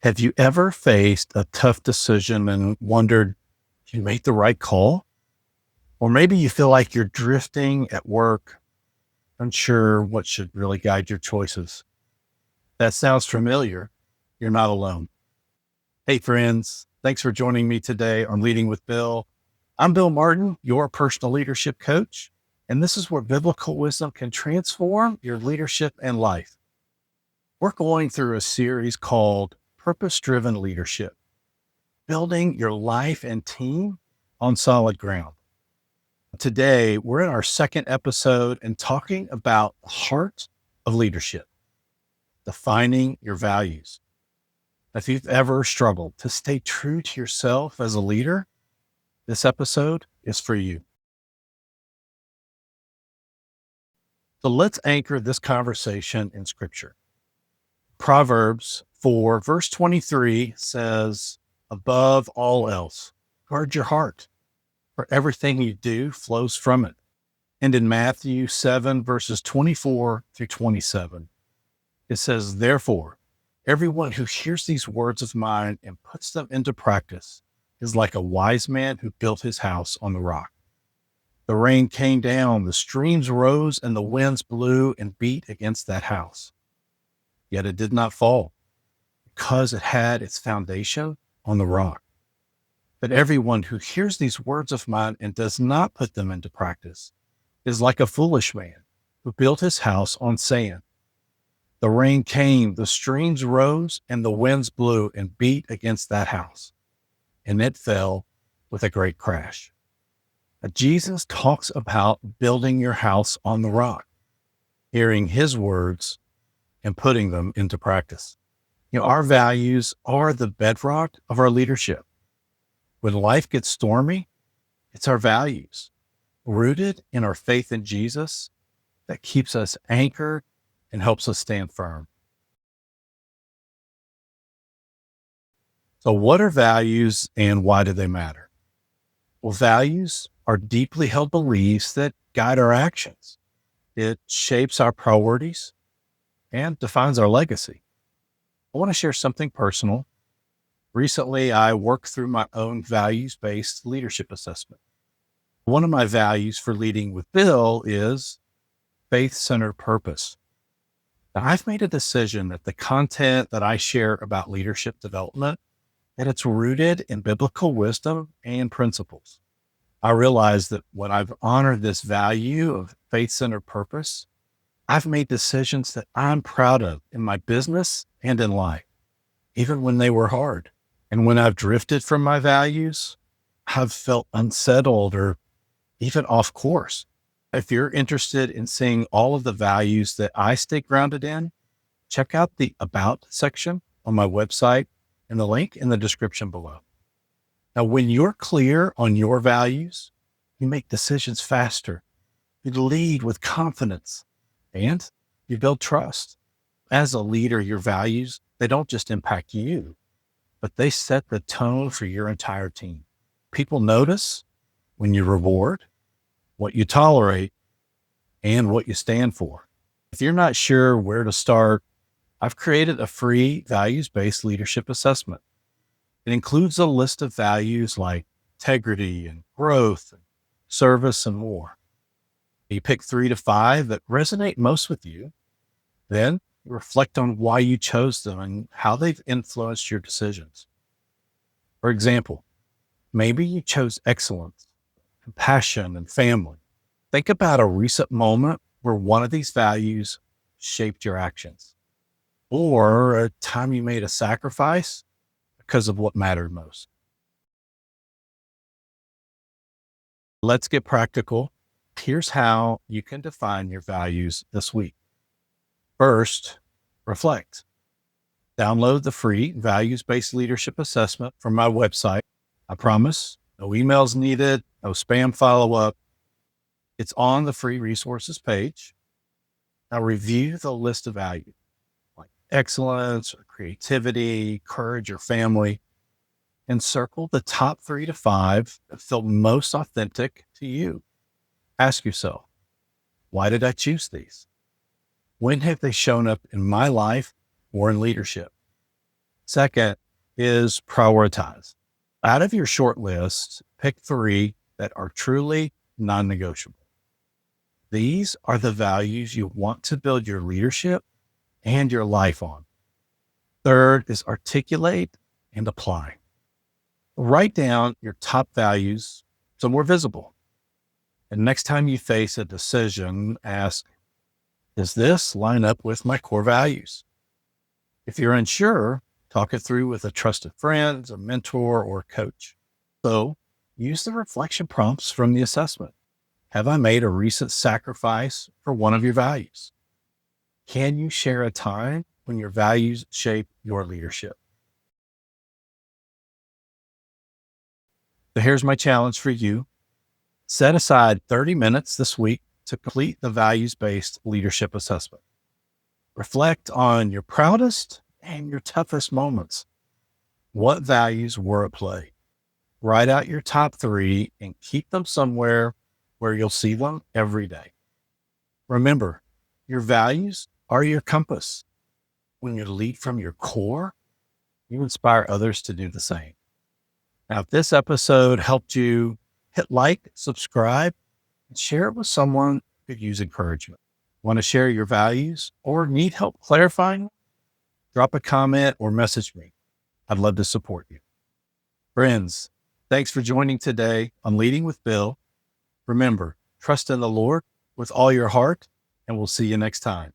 Have you ever faced a tough decision and wondered if you made the right call? Or maybe you feel like you're drifting at work, unsure what should really guide your choices. That sounds familiar. You're not alone. Hey, friends. Thanks for joining me today on Leading with Bill. I'm Bill Martin, your personal leadership coach, and this is where biblical wisdom can transform your leadership and life. We're going through a series called Purpose Driven Leadership, building your life and team on solid ground. Today, we're in our second episode and talking about the heart of leadership, defining your values. If you've ever struggled to stay true to yourself as a leader, this episode is for you. So let's anchor this conversation in scripture. Proverbs 4, verse 23 says, above all else, guard your heart, for everything you do flows from it. And in Matthew 7, verses 24 through 27, it says, therefore, everyone who hears these words of mine and puts them into practice is like a wise man who built his house on the rock. The rain came down, the streams rose, and the winds blew and beat against that house. Yet it did not fall, because it had its foundation on the rock. But everyone who hears these words of mine and does not put them into practice is like a foolish man who built his house on sand. The rain came, the streams rose, and the winds blew and beat against that house, and it fell with a great crash. Jesus talks about building your house on the rock, hearing his words and putting them into practice. Our values are the bedrock of our leadership. When life gets stormy, it's our values, rooted in our faith in Jesus, that keeps us anchored and helps us stand firm. So what are values and why do they matter? Well, values are deeply held beliefs that guide our actions. It shapes our priorities and defines our legacy. I want to share something personal. Recently, I worked through my own values-based leadership assessment. One of my values for leading with Bill is faith-centered purpose. Now, I've made a decision that the content that I share about leadership development, that it's rooted in biblical wisdom and principles. I realize that when I've honored this value of faith-centered purpose, I've made decisions that I'm proud of in my business and in life, even when they were hard. And when I've drifted from my values, I've felt unsettled or even off course. If you're interested in seeing all of the values that I stay grounded in, check out the About section on my website and the link in the description below. Now, when you're clear on your values, you make decisions faster, you lead with confidence, and you build trust. As a leader, your values, they don't just impact you, but they set the tone for your entire team. People notice when you reward, what you tolerate, and what you stand for. If you're not sure where to start, I've created a free values-based leadership assessment. It includes a list of values like integrity and growth, and service, and more. You pick 3 to 5 that resonate most with you. Then you reflect on why you chose them and how they've influenced your decisions. For example, maybe you chose excellence, compassion, and family. Think about a recent moment where one of these values shaped your actions, or a time you made a sacrifice because of what mattered most. Let's get practical. Here's how you can define your values this week. First, reflect. Download the free values-based leadership assessment from my website. I promise, no emails needed, no spam follow-up. It's on the free resources page. Now review the list of values like excellence or creativity, courage, or family, and circle the top 3 to 5 that feel most authentic to you. Ask yourself, why did I choose these? When have they shown up in my life or in leadership? Second is prioritize. Out of your short list, pick 3 that are truly non-negotiable. These are the values you want to build your leadership and your life on. Third is articulate and apply. Write down your top values so more visible. And next time you face a decision, ask, does this line up with my core values? If you're unsure, talk it through with a trusted friend, a mentor, or coach. So use the reflection prompts from the assessment. Have I made a recent sacrifice for one of your values? Can you share a time when your values shape your leadership? So here's my challenge for you. Set aside 30 minutes this week to complete the values-based leadership assessment. Reflect on your proudest and your toughest moments. What values were at play? Write out your top 3 and keep them somewhere where you'll see them every day. Remember, your values are your compass. When you lead from your core, you inspire others to do the same. Now, if this episode helped you, hit like, subscribe, and share it with someone who could use encouragement. Want to share your values or need help clarifying? Drop a comment or message me. I'd love to support you. Friends, thanks for joining today on Leading with Bill. Remember, trust in the Lord with all your heart, and we'll see you next time.